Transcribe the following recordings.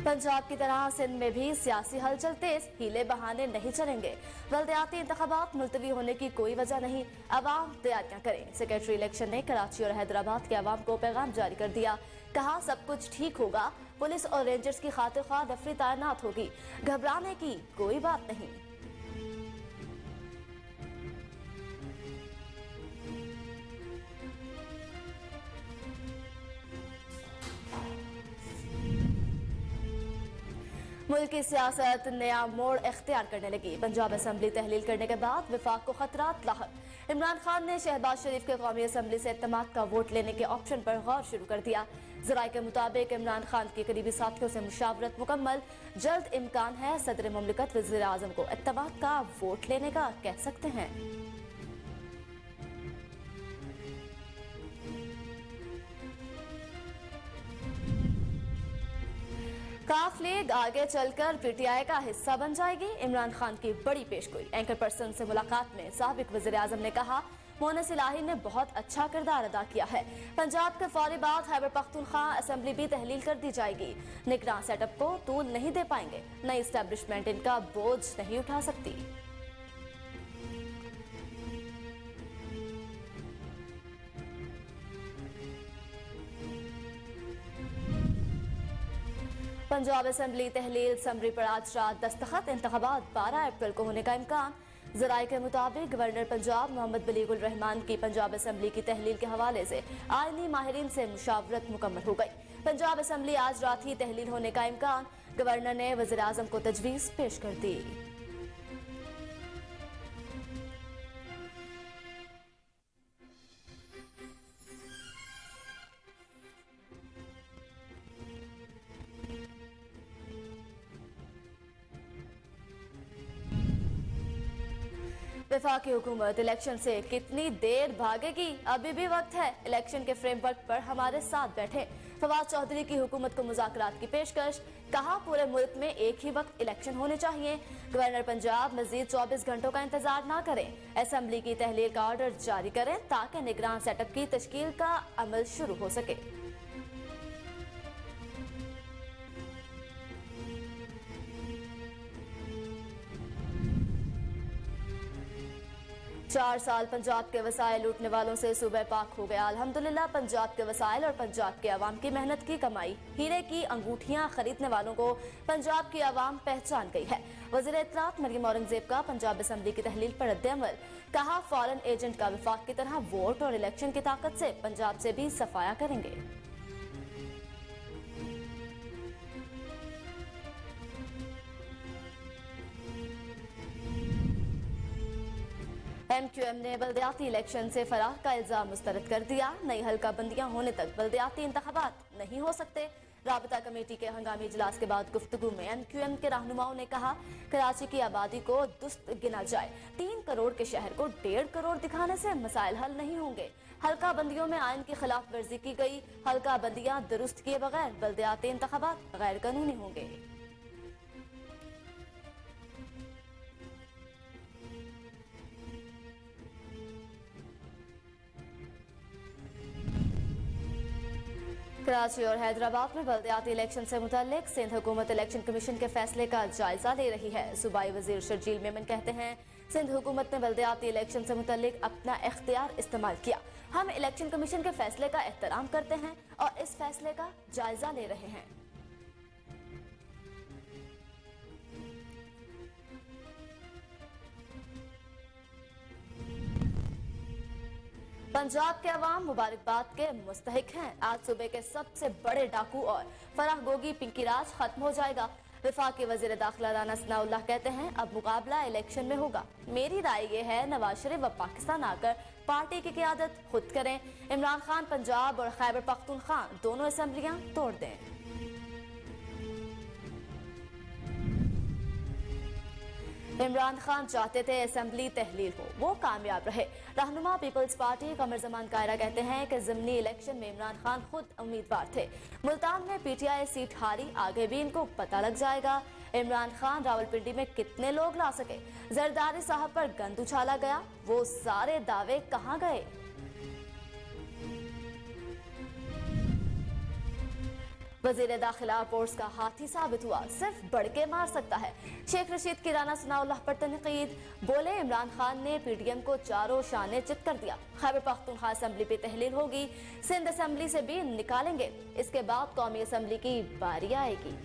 पंजाब की तरह सिंध में भी सियासी हलचल तेज, हीले बहाने नहीं चलेंगे। बल्दियाती इंतखाबात मुलतवी होने की कोई वजह नहीं, अवाम तैयारियां करें। सेक्रेटरी इलेक्शन ने कराची और हैदराबाद के अवाम को पैगाम जारी कर दिया, कहा सब कुछ ठीक होगा। पुलिस और रेंजर्स की खातिर ख्वाह दफरी तैनात होगी, घबराने की कोई बात नहीं। मुल्क की सियासत नया मोड़ इख्तियार करने लगी। पंजाब असेंबली तहलील करने के बाद विफाक को खतरात लाहक। इमरान खान ने शहबाज शरीफ के कौमी असेंबली से इत्तेमाद का वोट लेने के ऑप्शन पर गौर शुरू कर दिया। जराये के मुताबिक इमरान खान के करीबी साथियों से मुशावरत मुकम्मल, जल्द इम्कान है सदर मुमलिकत वज़ीर आज़म को इत्तेमाद का वोट लेने का, कह सकते हैं। काफ लीग आगे चलकर पीटीआई का हिस्सा बन जाएगी, इमरान खान की बड़ी पेशगोई। एंकर पर्सन से मुलाकात में साबिक वज़ीर आज़म ने कहा, मोहनिस इलाही ने बहुत अच्छा किरदार अदा किया है। पंजाब के फौरी बाद खैबर पख्तूनख्वा असेंबली भी तहलील कर दी जाएगी। निगरान सेटअप को तूल नहीं दे पाएंगे, नई एस्टेब्लिशमेंट इनका बोझ नहीं उठा सकती। पंजाब असेंबली तहलील समरी पर आज रात दस्तखत, इंतखाबात 12 अप्रैल को होने का इम्कान। जराये के मुताबिक गवर्नर पंजाब मोहम्मद बलीगुल रहमान की पंजाब असेंबली की तहलील के हवाले से आईनी माहिरीन से मुशावरत मुकम्मल हो गई। पंजाब असेंबली आज रात ही तहलील होने का इम्कान, गवर्नर ने वज़ीर आज़म को तजवीज़ पेश कर दी। वफाकी हुकूमत इलेक्शन से कितनी देर भागेगी, अभी भी वक्त है। इलेक्शन के फ्रेमवर्क पर हमारे साथ बैठे। फवाद चौधरी की हुकूमत को मुज़ाकरात की पेशकश, कहा पूरे मुल्क में एक ही वक्त इलेक्शन होने चाहिए। गवर्नर पंजाब मजीद 24 घंटों का इंतजार ना करें, असेंबली की तहलील का ऑर्डर जारी करें ताकि निगरान सेटअप की तश्कील का अमल शुरू हो सके। 4 साल पंजाब के वसाइल लूटने वालों से सूबे पाक हो गया। अल्हम्दुलिल्लाह पंजाब के वसाइल और पंजाब के अवाम की मेहनत की कमाई, हीरे की अंगूठियां खरीदने वालों को पंजाब की अवाम पहचान गई है। वज़ीर इत्तलात मरियम औरंगजेब का पंजाब असेंबली की तहलील पर रद्द-ए-अमल, कहा फॉरेन एजेंट का विफाक की तरह वोट और इलेक्शन की ताकत से पंजाब से भी सफाया करेंगे। MQM ने बल्दियाती इलेक्शन से फरार का इल्जाम मुस्तरद कर दिया। नई हल्का बंदियां होने तक बल्दियाती इंतखाबात नहीं हो सकते। राबता कमेटी के हंगामी इजलास के बाद गुफ्तगू में MQM के रहनुमाओं ने कहा, कराची की आबादी को दुस्त गिना जाए, 3 करोड़ के शहर को 1.5 करोड़ दिखाने से मसाइल हल नहीं होंगे। हल्का बंदियों में आइन की खिलाफ वर्जी की गई, हल्का बंदियां दुरुस्त किए बगैर बल्दियाती इंतखाबात गैर कानूनी होंगे। कराची और हैदराबाद में बल्दियाती इलेक्शन से मुताल्लिक सिंध हुकूमत इलेक्शन कमीशन के फैसले का जायजा ले रही है। सूबाई वजीर शर्जील मेमन कहते हैं, सिंध हुकूमत ने बल्दियाती इलेक्शन से मुताल्लिक अपना इख्तियार इस्तेमाल किया। हम इलेक्शन कमीशन के फैसले का एहतराम करते हैं और इस फैसले का जायजा ले रहे हैं। पंजाब के अवाम मुबारकबाद के मुस्तहिक हैं। आज सूबे के सबसे बड़े डाकू और फराहगोगी पिंकी राज खत्म हो जाएगा। वफाकी वजीर दाखिला राना सनाउल्लाह कहते हैं, अब मुकाबला इलेक्शन में होगा। मेरी राय ये है, नवाज शरीफ व पाकिस्तान आकर पार्टी की क़ियादत खुद करें। इमरान खान पंजाब और खैबर पख्तूनख्वा दोनों असेंबलियां तोड़ दें। इमरान खान चाहते थे असेंबली तहलील हो, वो कामयाब रहे। रहनुमा पीपल्स पार्टी कमर जमान कायरा कहते हैं कि ज़िमनी इलेक्शन में इमरान खान खुद उम्मीदवार थे। मुल्तान में PTI सीट हारी, आगे भी इनको पता लग जाएगा। इमरान खान रावलपिंडी में कितने लोग ला सके? जरदारी साहब पर गंद उछाला गया, वो सारे दावे कहाँ गए? वजीर दाखिला पोर्ट्स का हाथी साबित हुआ, सिर्फ बढ़ के मार सकता है। शेख रशीद की राना सनाउल्लाह पर तनकीद, बोले इमरान खान ने पीडीएम को चारों शाने चित कर दिया। खैबर पख्तूनख्वा असेंबली पे तहलील होगी, सिंध असेंबली से भी निकालेंगे, इसके बाद कौमी असेंबली की बारी आएगी।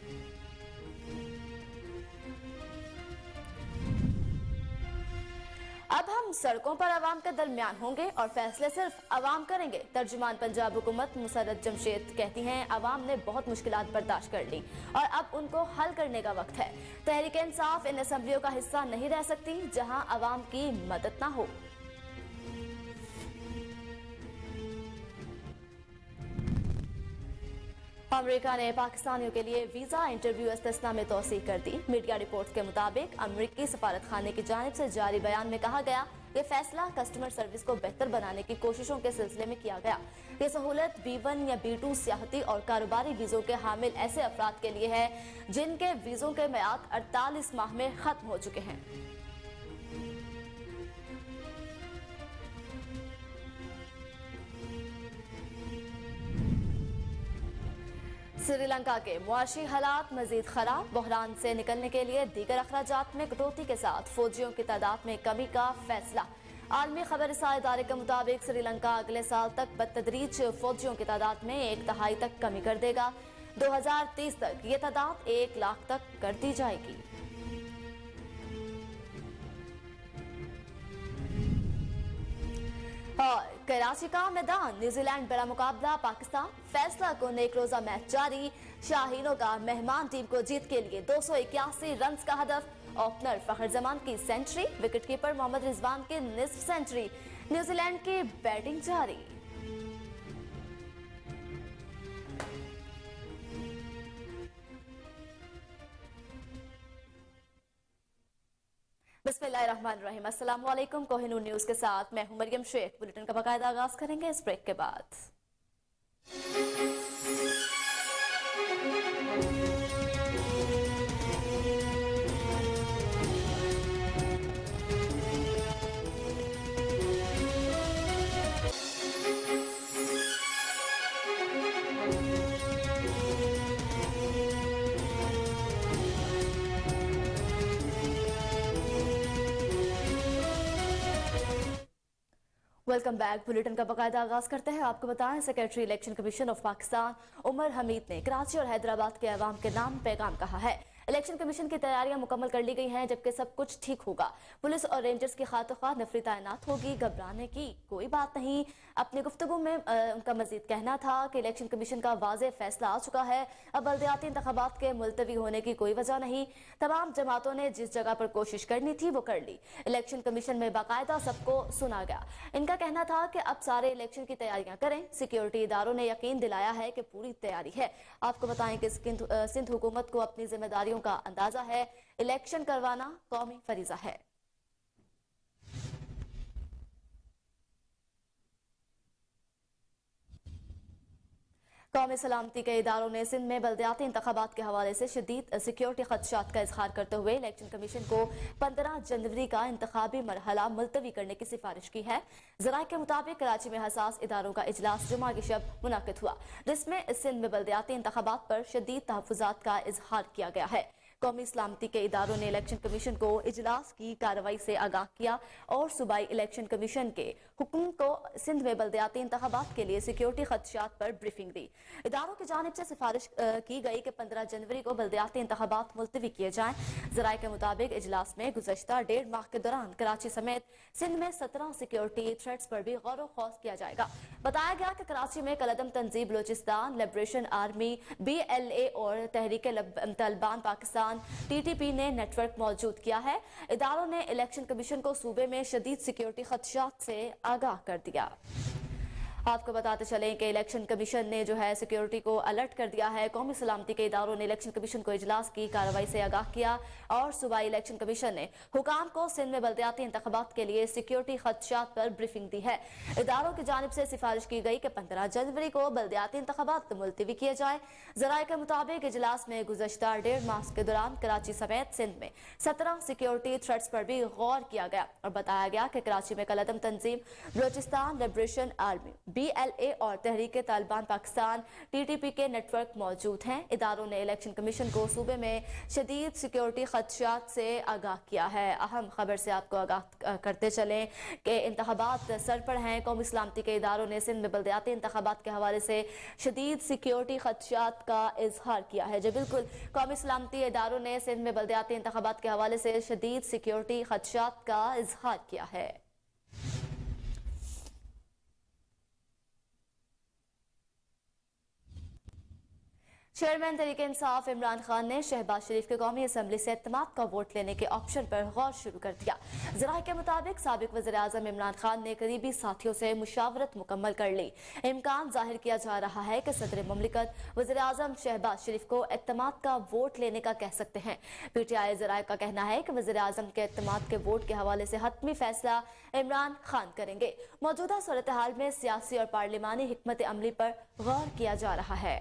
अब हम सड़कों पर आवाम के दरमियान होंगे और फैसले सिर्फ आवाम करेंगे। तर्जुमान पंजाब हुकूमत मुसर्रत जमशेद कहती हैं, आवाम ने बहुत मुश्किलात बर्दाश्त कर ली और अब उनको हल करने का वक्त है। तहरीक इंसाफ इन असेंबलियों का हिस्सा नहीं रह सकती जहां आवाम की मदद ना हो। अमेरिका ने पाकिस्तानियों के लिए वीजा इंटरव्यू इस्तिस्ना में तौसीह कर दी। मीडिया रिपोर्ट्स के मुताबिक अमेरिकी सफारत खाने की जानिब से जारी बयान में कहा गया ये फैसला कस्टमर सर्विस को बेहतर बनाने की कोशिशों के सिलसिले में किया गया। ये सहूलत B1 या B2 सियाहती और कारोबारी वीजों के हामिल ऐसे अफराद के लिए है जिनके वीजों के मियाद 48 माह में खत्म हो चुके हैं। श्रीलंका के मुआशी हालात मजीद खराब, बहरान से निकलने के लिए दीगर अखराजात में कटौती के साथ फौजियों की तादाद में कमी का फैसला। आलमी खबर रसाई इदारे के मुताबिक श्रीलंका अगले साल तक बतदरीज फौजियों की तादाद में 1/3 तक कमी कर देगा। 2030 तक ये तादाद 1 लाख तक कर दी जाएगी। और कराची का मैदान, न्यूजीलैंड बड़ा मुकाबला पाकिस्तान, फैसला को एक रोजा मैच जारी। शाहीनों का मेहमान टीम को जीत के लिए 281 रन का हदफ। ओपनर फखर जमान की सेंचुरी, विकेटकीपर मोहम्मद रिजवान की निस्फ सेंचुरी। न्यूजीलैंड की बैटिंग जारी। बिस्मिल्लाहिर्रहमानिर्रहीम। अस्सलाम वालेकुम। कोहिनूर न्यूज के साथ मैं हूं मरियम शेख। बुलेटिन का बाकायदा आगाज करेंगे इस ब्रेक के बाद। Welcome back. बुलेटिन का बाकायदा आगाज करते हैं। आपको बताएं, secretary election commission of Pakistan Umar Hamid ने कराची और हैदराबाद के अवाम के नाम पैगाम कहा है। इलेक्शन कमीशन की तैयारियां मुकम्मल कर ली गई हैं, जबकि सब कुछ ठीक होगा। पुलिस और रेंजर्स की खातिर नफरी तैनात होगी, घबराने की कोई बात नहीं। अपनी गुफ्तगू में उनका मजीद कहना था कि इलेक्शन कमीशन का वाज़ेह फैसला आ चुका है, अब बल्दियाती इंतखाबात के मुलतवी होने की कोई वजह नहीं। तमाम जमातों ने जिस जगह पर कोशिश करनी थी वो कर ली। इलेक्शन कमीशन में बाकायदा सबको सुना गया। इनका कहना था कि अब सारे इलेक्शन की तैयारियां करें। सिक्योरिटी इदारों ने यकीन दिलाया है कि पूरी तैयारी है। आपको बताएं कि सिंध हुकूमत को अपनी जिम्मेदारियों का अंदाजा है, इलेक्शन करवाना कौमी फरीजा है। कौमी सलामती के इदारों ने सिंध में बल्दियाती इंतखाबात के हवाले से शदीद सिक्योरिटी खदशात का इजहार करते हुए इलेक्शन कमीशन को 15 जनवरी का इंतखाबी मरहला मुलतवी करने की सिफारिश की है। जराये के मुताबिक कराची में हसास इदारों का इजलास जुमा की शब मुनाकिद हुआ, जिसमें सिंध में बल्दियाती इंतखाबात पर शदीद तहफ़्फ़ुज़ात का इजहार किया गया है। कौमी सलामती के इदारों ने इलेक्शन कमीशन को इजलास की कार्रवाई से आगाह किया और सूबाई इलेक्शन कमीशन के हुक्म को सिंध में बल्दियाती इंतखाबात के लिए सिक्योरिटी खदशात पर ब्रीफिंग दी। इदारों की जानिब से सिफारिश की गई कि 15 जनवरी को बल्दियाती इंतखाबात मुलतवी किए जाएं। जराये के मुताबिक इजलास में गुज़श्ता 1.5 माह के दौरान कराची समेत सिंध में 17 सिक्योरिटी थ्रेट्स पर भी गौर व खौफ किया जाएगा। बताया गया कि कराची में कलदम तंजीब बलोचिस्तान लिबरेशन आर्मी BLA और तहरीक तालिबान पाकिस्तान TTP ने नेटवर्क मौजूद किया है। इदारों ने इलेक्शन कमीशन को सूबे में शदीद सिक्योरिटी खदशात से आगाह कर दिया। आपको बताते चलें कि इलेक्शन कमीशन ने जो है सिक्योरिटी को अलर्ट कर दिया है। कौमी सलामती के इदारों ने इलेक्शन कमीशन को इजलास की कार्रवाई से आगाह किया और सूबाई इलेक्शन कमीशन ने हुकाम को सिंध में बल्दियाती इंतखाबात के लिए सिक्योरिटी खदशात पर ब्रीफिंग दी है। इदारों की जानिब से सिफारिश की गई कि 15 जनवरी को बल्दियाती इंतखाबात मुलतवी किए जाए। जराये के मुताबिक इजलास में गुज़श्ता 1.5 माह के दौरान कराची समेत सिंध में 17 सिक्योरिटी थ्रेट्स पर भी गौर किया गया और बताया गया कि कराची में कलदम तंजीम बलोचिस्तान लिबरेशन आर्मी BLA और तहरीक तालिबान पाकिस्तान TTP के नेटवर्क मौजूद हैं। इदारों ने इलेक्शन कमीशन को सूबे में शदीद सिक्योरिटी खदशात से आगाह किया है। अहम खबर से आपको आगाह करते चलें कि इंतखाबात सर पर हैं। कौमी सलामती के इदारों ने सिंध में बल्दियाती इंतखाबात के हवाले से शदीद सिक्योरिटी खदशात का इजहार किया है। जो बिल्कुल कौमी सलामती इदारों ने सिंध में बल्दियाती इंतखाबात के हवाले से शदीद सिक्योरिटी खदशात का इजहार किया है। चेयरमैन तहरीक इंसाफ इमरान खान ने शहबाज शरीफ के कौमी असम्बली से इत्तेमाद का वोट लेने के ऑप्शन पर गौर शुरू कर दिया। ज़राए के मुताबिक साबिक वज़ीर आज़म इमरान खान ने करीबी साथियों से मुशावरत मुकम्मल कर ली। इम्कान जाहिर किया जा रहा है कि सदर मुमलिकत वज़ीर आज़म शहबाज शरीफ को इत्तेमाद का वोट लेने का कह सकते हैं। PTI ज़राए का कहना है कि वज़ीर आज़म के इत्तेमाद के वोट के हवाले से हतमी फैसला इमरान खान करेंगे। मौजूदा सूरत हाल में सियासी और पार्लिमानी हिकमत अमली पर गौर किया जा रहा है।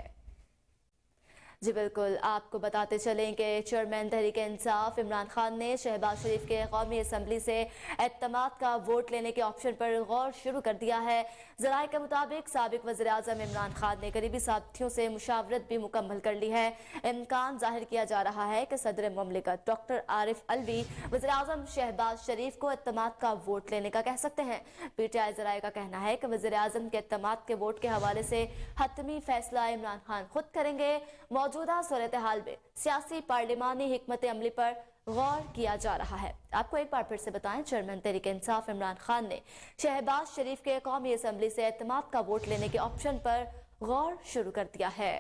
जी बिल्कुल, आपको बताते चलें कि चेयरमैन तहरीक इंसाफ इमरान खान ने शहबाज शरीफ के कौमी असम्बली से इत्तेमाद का वोट लेने के ऑप्शन पर गौर शुरू कर दिया है। ज़राए के मुताबिक साबिक वज़ीर आज़म इमरान खान ने करीबी साथियों से मुशावरत भी मुकम्मल कर ली है। इम्कान जाहिर किया जा रहा है कि सदर मुमलिकत डॉक्टर आरिफ अलवी वज़ीर आज़म शहबाज शरीफ को इत्तेमाद का वोट लेने का कह सकते हैं। PTI ज़राए का कहना है कि वज़ीर आज़म के इत्तेमाद के वोट के हवाले से हतमी फैसला इमरान खान खुद करेंगे। मौजूदा सूरत हाल में सियासी पार्लिमानी हिकमत अमली पर गौर किया जा रहा है। आपको एक बार फिर से बताएं, चेयरमैन तहरीक इंसाफ इमरान खान ने शहबाज शरीफ के कौमी असम्बली से इत्तेमाद का वोट लेने के ऑप्शन पर गौर शुरू कर दिया है।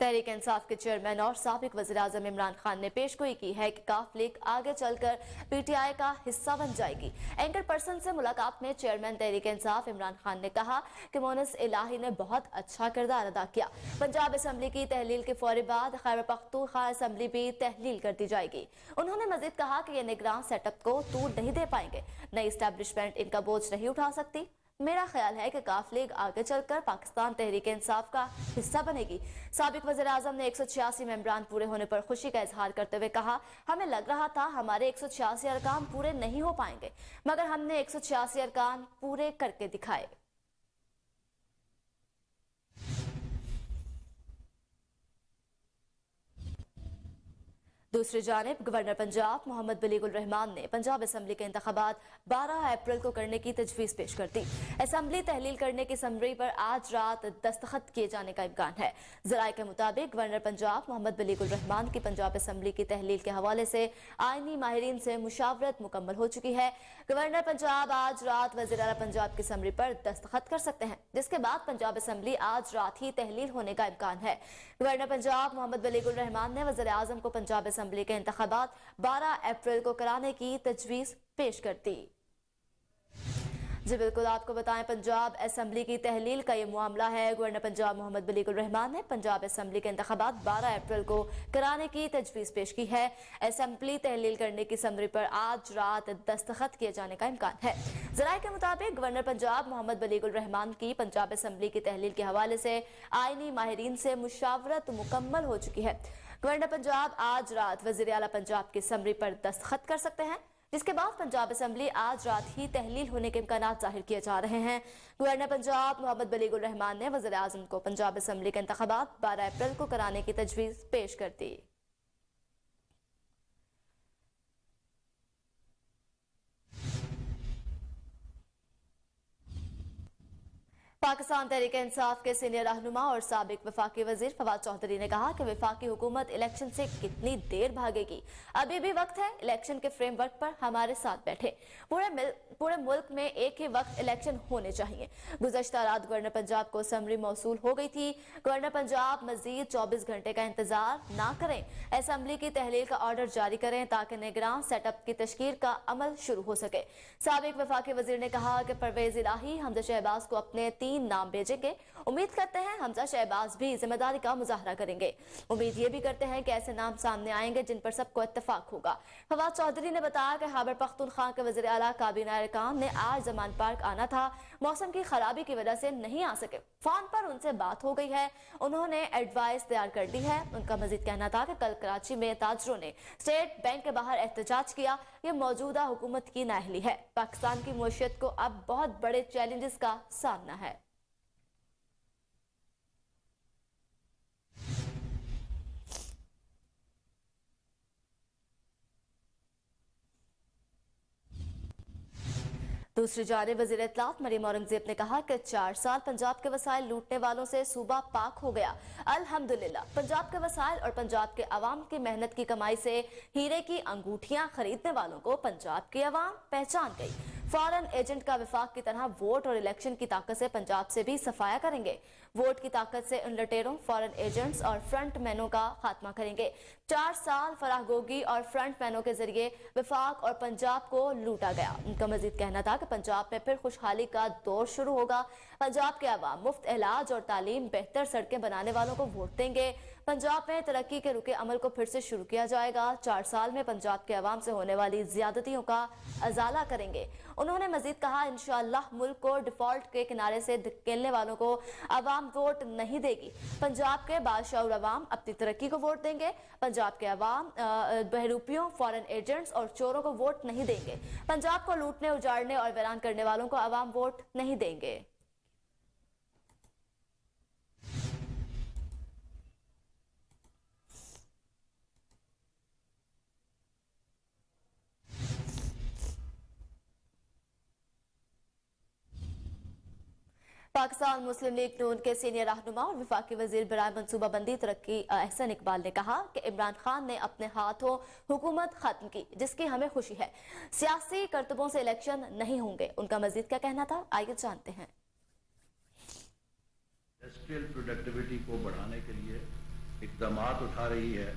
तहरीक इंसाफ के चेयरमैन और साबिक वज़ीर आज़म इमरान खान ने पेशगोई की है कि काफ लीग आगे चलकर PTI का हिस्सा बन जाएगी। एंकर पर्सन से मुलाकात में चेयरमैन तहरीक इंसाफ इमरान खान ने कहा कि मोनिस इलाही ने बहुत अच्छा किरदार अदा किया। पंजाब असम्बली की तहलील के फौरी बाद खैबर पख्तूनख्वा असम्बली भी तहलील कर दी जाएगी। उन्होंने मजीद कहा कि ये निगरान सेटअप को टूट नहीं दे पाएंगे। नई इस्टेब्लिशमेंट इनका बोझ नहीं उठा सकती। मेरा ख्याल है कि काफ लीग आगे चलकर पाकिस्तान तहरीक इंसाफ का हिस्सा बनेगी। साबिक वज़ीर आज़म ने 186 मेंबरान पूरे होने पर खुशी का इजहार करते हुए कहा, हमें लग रहा था हमारे 186 अरकान पूरे नहीं हो पाएंगे, मगर हमने 186 अरकान पूरे करके दिखाए। दूसरी जानिब गवर्नर पंजाब मोहम्मद बलीगुल रहमान ने पंजाब असम्बली के इंतखाबात 12 अप्रैल को करने की तजवीज़ पेश कर दी। असम्बली तहलील करने की समरी पर आज रात दस्तखत किए जाने का इम्कान है। ज़राए के मुताबिक गवर्नर पंजाब मोहम्मद बलीगुल रहमान की पंजाब असम्बली की तहलील के हवाले से आईनी माहिरीन से मुशावरत मुकम्मल हो चुकी है। गवर्नर पंजाब आज रात वज़ीर आला पंजाब की समरी पर दस्तखत कर सकते हैं, जिसके बाद पंजाब असम्बली आज रात ही तहलील होने का इम्कान है। गवर्नर पंजाब मोहम्मद बलीगुल रहमान ने वज़ीर आज़म को पंजाब असम्बली के इंतखाबात 12 अप्रैल को कराने की तजवीज़ पेश कर दी। जी बिल्कुल, आपको बताएं, पंजाब असम्बली की तहलील का ये मामला है। गवर्नर पंजाब मोहम्मद बलीगुल रहमान ने पंजाब असम्बली के इंतखाबात 12 अप्रैल को कराने की तजवीज़ पेश की है। असम्बली तहलील करने की समरी पर आज रात दस्तखत किए जाने का इम्कान है। ज़राए के मुताबिक गवर्नर पंजाब मोहम्मद बलीगुल रहमान की पंजाब असम्बली की तहलील के हवाले से आईनी माहिरीन से मुशावरत मुकम्मल हो चुकी है। गवर्नर पंजाब आज रात वज़ीर आला पंजाब की समरी पर दस्तखत कर सकते हैं, जिसके बाद पंजाब असम्बली आज रात ही तहलील होने के इम्कानात जाहिर किए जा रहे हैं। गवर्नर पंजाब मोहम्मद बलीगुल रहमान ने वज़ीर आज़म को पंजाब असम्बली के इंतखाबात 12 अप्रैल को कराने की तजवीज़ पेश कर दी। पाकिस्तान तहरीक इंसाफ के सीनियर रहनुमा और साबिक वफाकी वजीर फवाद चौधरी ने कहा कि वफाकी हुकूमत इलेक्शन से कितनी देर भागेगी, अभी भी वक्त है। इलेक्शन के फ्रेमवर्क पर हमारे साथ बैठे। पूरे मुल्क में एक ही वक्त इलेक्शन होने चाहिए। गुज़श्ता रात गवर्नर पंजाब को समरी मौसूल हो गई थी। गवर्नर पंजाब मजीद 24 घंटे का इंतजार ना करें, असम्बली की तहलील का ऑर्डर जारी करें ताकि निगरान सेटअप की तश्कील का अमल शुरू हो सके। साबिक वफाकी वजीर ने कहा कि परवेज इलाही हमजा शहबाज को अपने 3 3 नाम भेजेंगे। उम्मीद करते हैं हमजा शहबाज भी जिम्मेदारी का मुजाहरा करेंगे। उम्मीद ये भी करते हैं कि ऐसे नाम सामने आएंगे जिन पर सबको इत्तेफाक होगा। फवाद चौधरी ने बताया कि खैबर पख्तूनख्वा के वज़ीर आला काबीना अरकान ने आज जमान पार्क आना था, मौसम की खराबी की वजह से नहीं आ सके। फोन पर उनसे बात हो गई है, उन्होंने एडवाइस तैयार कर दी है। उनका मजीद कहना था कि कल कराची में ताजरों ने स्टेट बैंक के बाहर एहतजाज किया। ये मौजूदा हुकूमत की नाअहली है। पाकिस्तान की मईशत को अब बहुत बड़े चैलेंजेस का सामना है। दूसरी जानिब वज़ीर इत्तलात मरीम औरंगजेब ने कहा कि 4 साल पंजाब के वसाइल लूटने वालों से सूबा पाक हो गया। अल्हम्दुलिल्लाह पंजाब के वसाइल और पंजाब के अवाम की मेहनत की कमाई से हीरे की अंगूठियां खरीदने वालों को पंजाब की अवाम पहचान गई। फॉरेन एजेंट का विफाक की तरह वोट और इलेक्शन की ताकत से पंजाब से भी सफाया करेंगे। वोट की ताकत से उन लटेरों, फॉरेन एजेंट्स और फ्रंट मैनों का खात्मा करेंगे। 4 साल फराहगोगी और फ्रंट मैनों के जरिए विफाक और पंजाब को लूटा गया। उनका मजीद कहना था कि पंजाब में फिर खुशहाली का दौर शुरू होगा। पंजाब के अवाम मुफ्त इलाज और तालीम, बेहतर सड़कें बनाने वालों को वोट देंगे। पंजाब में तरक्की के रुके अमल को फिर से शुरू किया जाएगा। 4 साल में पंजाब के अवाम से होने वाली ज्यादतियों का अजाला करेंगे। उन्होंने मजीद कहा, इंशाअल्लाह मुल्क को डिफॉल्ट के किनारे से धकेलने वालों को अवाम वोट नहीं देगी। पंजाब के बादशाह अवाम अपनी तरक्की को वोट देंगे। पंजाब के अवाम बहरूपियों, फॉरेन एजेंट्स और चोरों को वोट नहीं देंगे। पंजाब को लूटने, उजाड़ने और वीरान करने वालों को अवाम वोट नहीं देंगे। पाकिस्तान मुस्लिम लीग नून के सीनियर रहनुमा और वफाकी वजीर बराए मनसूबाबंदी तरक्की अहसन इकबाल ने कहा कि इमरान खान ने अपने हाथों हुकूमत खत्म की, जिसकी हमें खुशी है। सियासी करतबों से इलेक्शन नहीं होंगे। उनका मजीद क्या कहना था, आइए जानते हैं। इंडस्ट्रियल प्रोडक्टिविटी को बढ़ाने के लिए इक़दामात उठा रही है,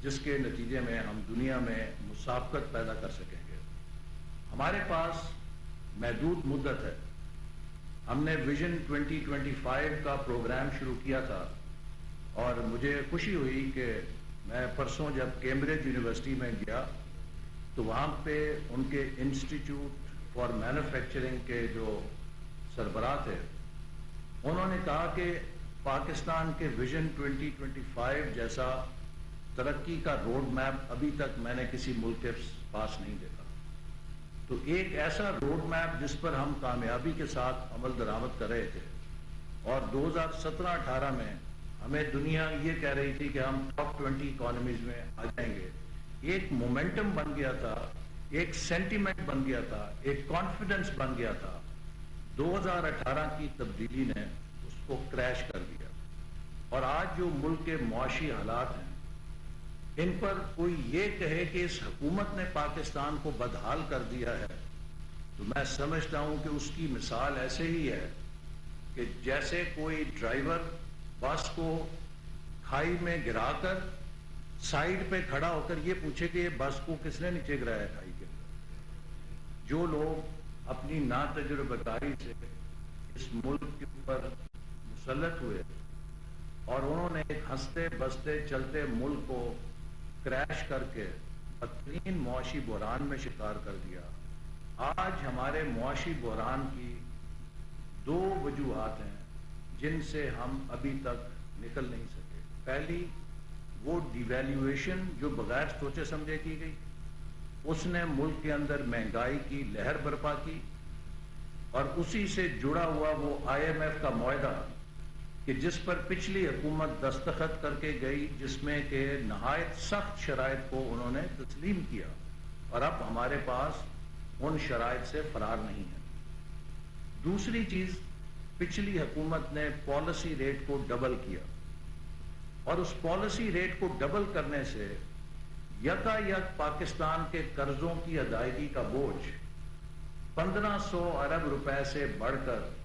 जिसके नतीजे में हम दुनिया में मुसाबकत पैदा कर सकेंगे। हमारे पास महदूद मुद्दत है। हमने विजन 2025 का प्रोग्राम शुरू किया था और मुझे खुशी हुई कि मैं परसों जब कैम्ब्रिज यूनिवर्सिटी में गया तो वहाँ पे उनके इंस्टीट्यूट फॉर मैन्युफैक्चरिंग के जो सरबराह थे, उन्होंने कहा कि पाकिस्तान के विजन 2025 जैसा तरक्की का रोड मैप अभी तक मैंने किसी मुल्क के पास नहीं देखा। तो एक ऐसा रोड मैप जिस पर हम कामयाबी के साथ अमल दरामद कर रहे थे और 2017-18 में हमें दुनिया ये कह रही थी कि हम टॉप 20 इकोनॉमीज में आ जाएंगे। एक मोमेंटम बन गया था, एक सेंटीमेंट बन गया था, एक कॉन्फिडेंस बन गया था। 2018 की तब्दीली ने उसको क्रैश कर दिया और आज जो मुल्क के मुआशी हालात हैं, इन पर कोई ये कहे कि इस हुकूमत ने पाकिस्तान को बदहाल कर दिया है, तो मैं समझता हूं कि उसकी मिसाल ऐसे ही है कि जैसे कोई ड्राइवर बस को खाई में गिराकर साइड पे खड़ा होकर ये पूछे कि ये बस को किसने नीचे गिराया खाई के अंदर। जो लोग अपनी नातजुर्बेकारी से इस मुल्क के ऊपर मुसल्लत हुए और उन्होंने एक हंसते बसते चलते मुल्क को क्रैश करके बदतरीन मुआशी बहरान में शिकार कर दिया। आज हमारे मुआशी बहरान की 2 वजूहात हैं जिनसे हम अभी तक निकल नहीं सके। पहली, वो डिवैल्यूएशन जो बगैर सोचे समझे की गई, उसने मुल्क के अंदर महंगाई की लहर बर्पा की और उसी से जुड़ा हुआ वो IMF का मुआहदा कि जिस पर पिछली हुकूमत दस्तखत करके गई, जिसमें के नहायत सख्त शराइत को उन्होंने तस्लीम किया और अब हमारे पास उन शराइत से फरार नहीं है। दूसरी चीज, पिछली हुकूमत ने पॉलिसी रेट को डबल किया और उस पॉलिसी रेट को डबल करने से यकायक पाकिस्तान के कर्जों की अदायगी का बोझ 1500 अरब रुपए से बढ़कर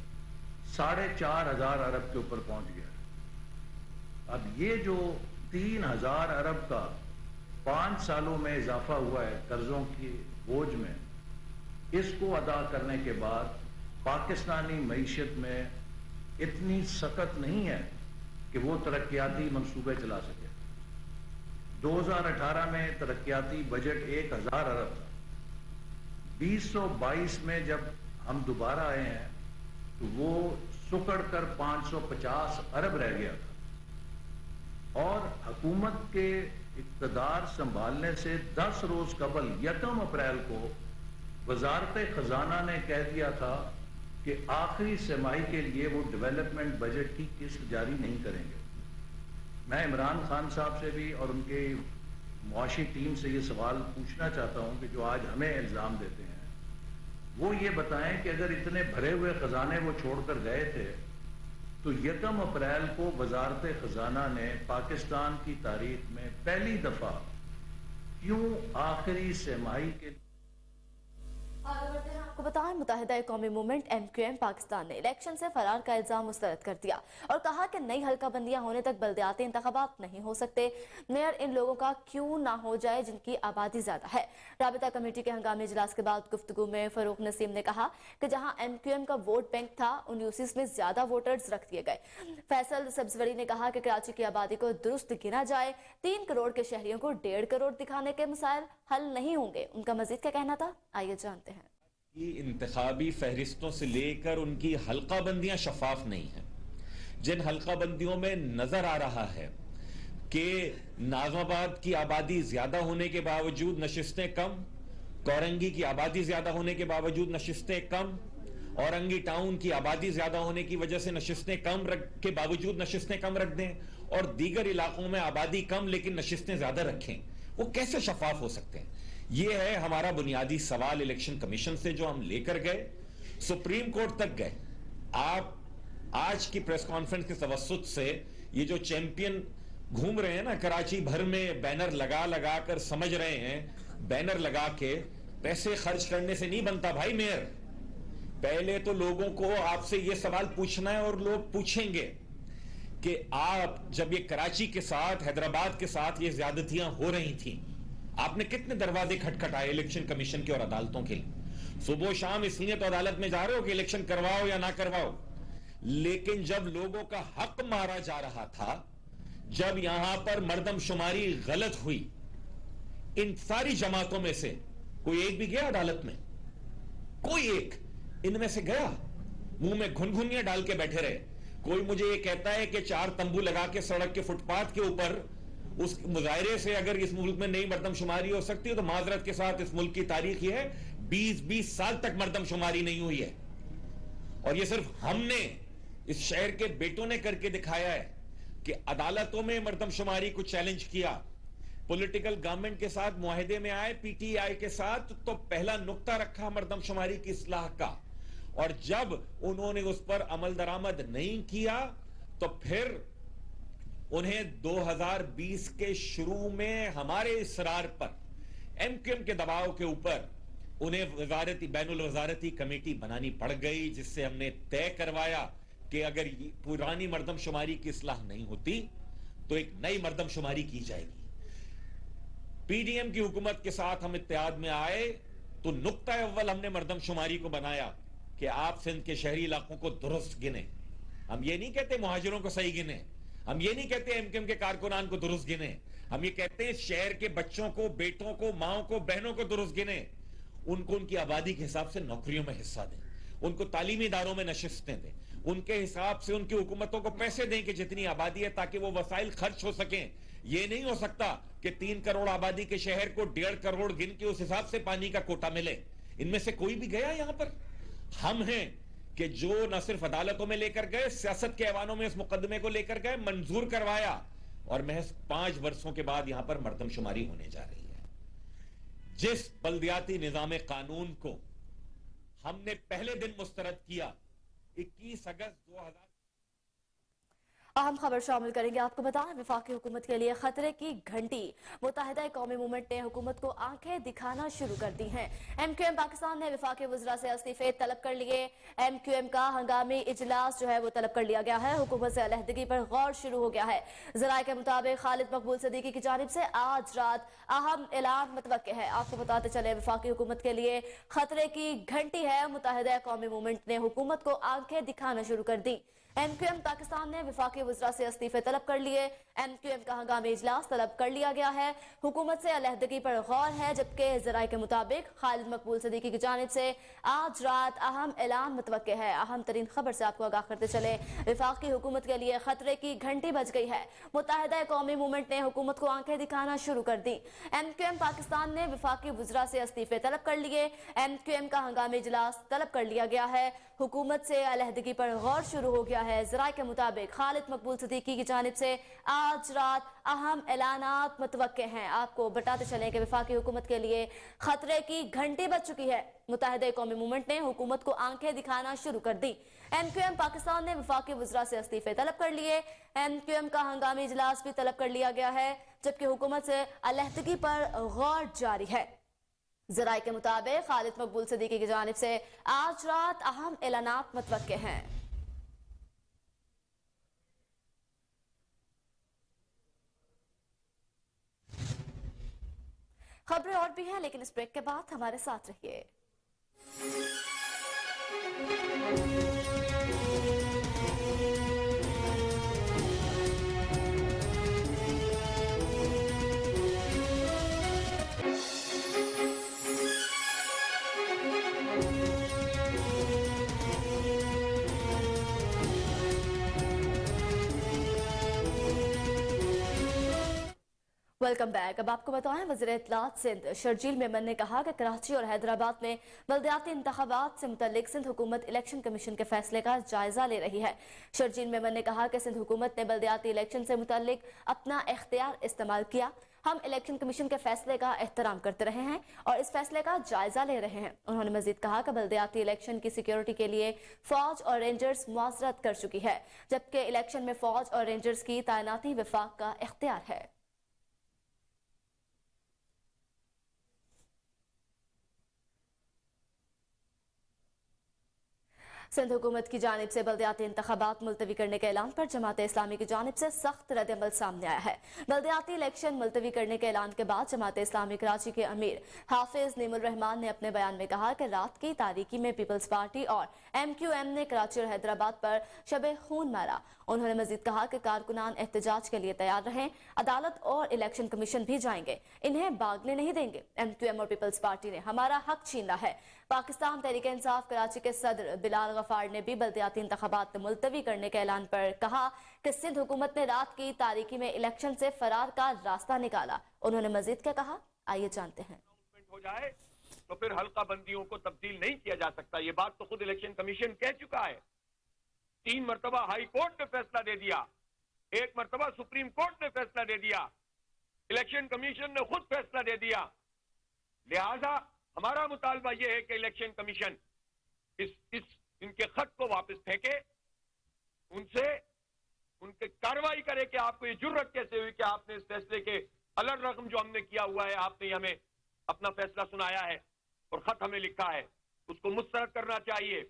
4,500 अरब के ऊपर पहुंच गया। अब ये जो 3,000 अरब का 5 सालों में इजाफा हुआ है कर्जों की बोझ में, इसको अदा करने के बाद पाकिस्तानी मईशत में इतनी सख्त नहीं है कि वो तरक्याती मंसूबे चला सके। 2018 में तरक्याती बजट 1000 अरब था। 2022 में जब हम दोबारा आए हैं तो वो सुकड़ कर 550 अरब रह गया था। और हुकूमत के इक़्तिदार संभालने से 10 रोज कबल 1 अप्रैल को वजारत खजाना ने कह दिया था कि आखिरी तिमाही के लिए वो डेवलपमेंट बजट की किस्त जारी नहीं करेंगे। मैं इमरान खान साहब से भी और उनके मुआशी टीम से ये सवाल पूछना चाहता हूं कि जो आज हमें इल्ज़ाम देते हैं वो ये बताएं कि अगर इतने भरे हुए खजाने वो छोड़कर गए थे तो 1 अप्रैल को वजारत खजाना ने पाकिस्तान की तारीख में पहली दफा क्यों आखिरी तिमाही के आगे बढ़ते हैं। आपको बताएं, मुत्तहिदा कौमी मूवमेंट MQM पाकिस्तान ने इलेक्शन से फरार का इल्जाम मुस्तरद कर दिया और कहा कि नई हल्का बंदियां होने तक बल्दियाती इंतखाबात नहीं हो सकते। मेयर इन लोगों का क्यों ना हो जाए जिनकी आबादी ज्यादा है। राबिता कमेटी के हंगामी इजलास के बाद गुफ्तगू में फरूख नसीम ने कहा कि जहां MQM का वोट बैंक था उन यूसीस में ज्यादा वोटर्स रख दिए गए। फैसल सब्जवरी ने कहा कि कराची की आबादी को दुरुस्त गिना जाए, 3 करोड़ के शहरियों को 1.5 करोड़ दिखाने के मसाइल हल नहीं होंगे। उनका मजीद क्या कहना था, आइए जानते हैं। इंतखाबी फहरिस्तों से लेकर उनकी हल्का बंदियां शफाफ नहीं हैं। जिन हल्का बंदियों में नजर आ रहा है कि नाज़माबाद की आबादी ज्यादा होने के बावजूद नशिस्तें कम, कोरंगी की आबादी ज्यादा होने के बावजूद नशिस्तें कम, औरंगी टाउन की आबादी ज्यादा होने की वजह से नशिस्तें कम के बावजूद नशिस्तें कम रख दें, और दीगर इलाकों में आबादी कम लेकिन नशिस्तें ज्यादा रखें, वो कैसे शफाफ हो सकते हैं? ये है हमारा बुनियादी सवाल इलेक्शन कमीशन से जो हम लेकर गए, सुप्रीम कोर्ट तक गए। आप आज की प्रेस कॉन्फ्रेंस के तवस्सुत से ये जो चैंपियन घूम रहे हैं ना कराची भर में, बैनर लगा लगा कर, समझ रहे हैं बैनर लगा के पैसे खर्च करने से नहीं बनता भाई मेयर। पहले तो लोगों को आपसे ये सवाल पूछना है और लोग पूछेंगे कि आप जब ये कराची के साथ, हैदराबाद के साथ ये ज्यादतियां हो रही थी, आपने कितने दरवाजे खटखटाए इलेक्शन कमीशन के और अदालतों के लिए? सुबह शाम इसलिए तो अदालत में जा रहे हो कि इलेक्शन करवाओ या ना करवाओ, लेकिन जब लोगों का हक मारा जा रहा था, जब यहां पर मर्दमशुमारी गलत हुई, इन सारी जमातों में से कोई एक भी गया अदालत में? कोई एक इनमें से गया? मुंह में घुनघुनियां डाल के बैठे रहे। कोई मुझे ये कहता है कि 4 तंबू लगा के सड़क के फुटपाथ के ऊपर उस मुजाहरे से अगर इस मुल्क में नई मर्दमशुमारी हो सकती है तो माजरत के साथ इस मुल्क की तारीख ये है 20-20 साल तक मर्दमशुमारी नहीं हुई है। और ये सिर्फ हमने, इस शहर के बेटों ने करके दिखाया है कि अदालतों में मर्दमशुमारी को चैलेंज किया, पॉलिटिकल गवर्नमेंट के साथ मुआहदे में आए PTI के साथ, तो पहला नुक्ता रखा मर्दमशुमारी की इस्लाह का, और जब उन्होंने उस पर अमल दरामद नहीं किया तो फिर उन्हें 2020 के शुरू में हमारे इसरार पर, MQM के दबाव के ऊपर उन्हें वजारती, बैनुल वजारती कमेटी बनानी पड़ गई, जिससे हमने तय करवाया कि अगर पुरानी मर्दमशुमारी की इस्लाह नहीं होती तो एक नई मर्दमशुमारी की जाएगी। PDM की हुकूमत के साथ हम इत्तेहाद में आए तो नुक्ता अव्वल हमने मर्दमशुमारी को बनाया कि आप सिंध के शहरी इलाकों को दुरुस्त गिने। हम ये नहीं कहते मुहाजिरों को सही गिने, हम ये नहीं कहते MQM के कारकुनान को दुरुस्त गिने, हम ये कहते हैं शहर के बच्चों को, बेटों को, माओ को, बहनों को दुरुस्त गिने। उनको उनकी आबादी के हिसाब से नौकरियों में हिस्सा दें, उनको तालीमी इदारों में नशिस्तें दें, उनके हिसाब से उनकी हुकूमतों को पैसे दें कि जितनी आबादी है ताकि वो वसाइल खर्च हो सकें। ये नहीं हो सकता कि 3 करोड़ आबादी के शहर को 1.5 करोड़ गिन के उस हिसाब से पानी का कोटा मिले। इनमें से कोई भी गया यहां पर? हम हैं कि जो न सिर्फ अदालतों में लेकर गए, सियासत के ऐवानों में इस मुकदमे को लेकर गए, मंजूर करवाया, और महज 5 वर्षों के बाद यहां पर मर्दमशुमारी होने जा रही है। जिस बल्दियाती निजाम कानून को हमने पहले दिन मुस्तरद किया 21 अगस्त 2000। अहम खबर शामिल करेंगे। आपको बताएं, वफाकी हुकूमत के लिए खतरे की घंटी। मुत्तहिदा कौमी मूवमेंट ने हुकूमत को आंखें दिखाना शुरू कर दी हैं। MQM पाकिस्तान ने वफाकी वज़रा से इस्तीफे तलब कर लिए। MQM का हंगामी इजलास जो है वो तलब कर लिया गया है। हुकूमत से अलहदगी पर गौर शुरू हो गया है। ज़राए के मुताबिक खालिद मकबूल सदीकी की जानिब से आज रात अहम ऐलान मुतवक्के है। आपको बताते चले, वफाकी हुकूमत के लिए खतरे की घंटी है। मुत्तहिदा कौमी मूवमेंट ने हुकूमत को आंखें दिखाना शुरू कर दी। MQM पाकिस्तान ने वफाकी वज़रा से इस्तीफे तलब कर लिए। MQM का हंगामी इजलास तलब कर लिया गया है। हुकूमत से अलहदगी पर गौर है, जबकि ज़राए के मुताबिक खालिद मकबूल सदीकी की जानिब से आज रात अहम ऐलान मुतवक्के है। अहम तरीन खबर से आपको आगाह करते चले, वफाकी हुकूमत के लिए खतरे की घंटी बज गई है। मुत्तहिदा कौमी मूवमेंट ने हुकूमत को आंखें दिखाना शुरू कर दी। MQM पाकिस्तान ने वफाकी वज़रा से इस्तीफे तलब कर लिए। MQM का हंगामी इजलास तलब कर लिया गया है। हुकूमत से अलहदगी पर गौर शुरू हो गया है। ज़राए के मुताबिक खालिद मकबूल सदीकी की जानिब से आज रात अहम ऐलानात मुतवक्के हैं। आपको बताते चलें कि वफाकी हुकूमत के लिए खतरे की घंटी बज चुकी है। मुत्तहिदा कौमी मूवमेंट ने हुकूमत को आंखें दिखाना शुरू कर दी। MQM पाकिस्तान ने वफाकी वज़रा से इस्तीफे तलब कर लिए। MQM का हंगामी इजलास भी तलब कर लिया गया है, जबकि हुकूमत से अलहदगी पर गौर जारी है। ज़राए के मुताबिक खालिद मकबूल सदीकी की जानिब से आज रात अहम ऐलानात मुतवक्के हैं। खबरें और भी हैं, लेकिन इस ब्रेक के बाद हमारे साथ रहिए। Welcome back. अब आपको बताएं, वज़ीर इत्तलात सिंध शर्जील मेमन ने कहा कि कराची और हैदराबाद में बल्दियाती इंतखाबात से मुतल्लिक सिंध हुकूमत इलेक्शन कमीशन के फैसले का जायजा ले रही है। शर्जील मेमन ने कहा कि सिंध हुकूमत ने बल्दियाती इलेक्शन से मुतल्लिक अपना इख्तियार इस्तेमाल किया। हम इलेक्शन कमीशन के फैसले का एहतराम करते रहे हैं और इस फैसले का जायजा ले रहे हैं। उन्होंने मजीद कहा कि बल्दियाती इलेक्शन की सिक्योरिटी के लिए फौज और रेंजर्स मुआवजत कर चुकी है, जबकि इलेक्शन में फौज और रेंजर्स की तैनाती वफाक का इख्तियार है। सिंध हुकूमत की जानिब से बल्दियाती इंतखाबात मुलतवी करने के ऐलान पर जमात इस्लामी की जानिब से सख्त रद्द-ए-अमल सामने आया है। बल्दियाती इलेक्शन मुलतवी करने के ऐलान के बाद जमात इस्लामी कराची के अमीर हाफिज नीमुर रहमान ने अपने बयान में कहा कि रात की तारीकी में पीपल्स पार्टी और MQM ने कराची और हैदराबाद पर शबे खून मारा। उन्होंने मजीद कहा कि कारकुनान एहतजाज के लिए तैयार रहें, अदालत और इलेक्शन कमीशन भी जाएंगे, इन्हें भागने नहीं देंगे। MQM और पीपल्स पार्टी ने हमारा हक छीना है। पाकिस्तान तहरीक इंसाफ कराची के सदर बिलाल गफार ने भी बल्दियाती इंतखाबात मुलतवी करने के ऐलान पर कहा कि सिंध हुकूमत ने रात की तारीकी में इलेक्शन से फरार का रास्ता निकाला। उन्होंने मजीद क्या कहा, आइए जानते हैं। हो जाए तो फिर हल्का बंदियों को तब्दील नहीं किया जा सकता। ये बात तो खुद इलेक्शन कमीशन कह चुका है। 3 मरतबा हाई कोर्ट ने फैसला दे दिया, 1 मरतबा सुप्रीम कोर्ट ने फैसला दे दिया, इलेक्शन कमीशन ने खुद फैसला दे दिया। लिहाजा हमारा मुतालबा यह है कि इलेक्शन कमीशन इनके खत को वापस फेंके, उनके कार्रवाई करे कि आपको ये जुर्रत कैसे हुई कि आपने इस फैसले के अलग रकम जो हमने किया हुआ है, आपने हमें अपना फैसला सुनाया है और खत हमें लिखा है, उसको मुस्तरद करना चाहिए।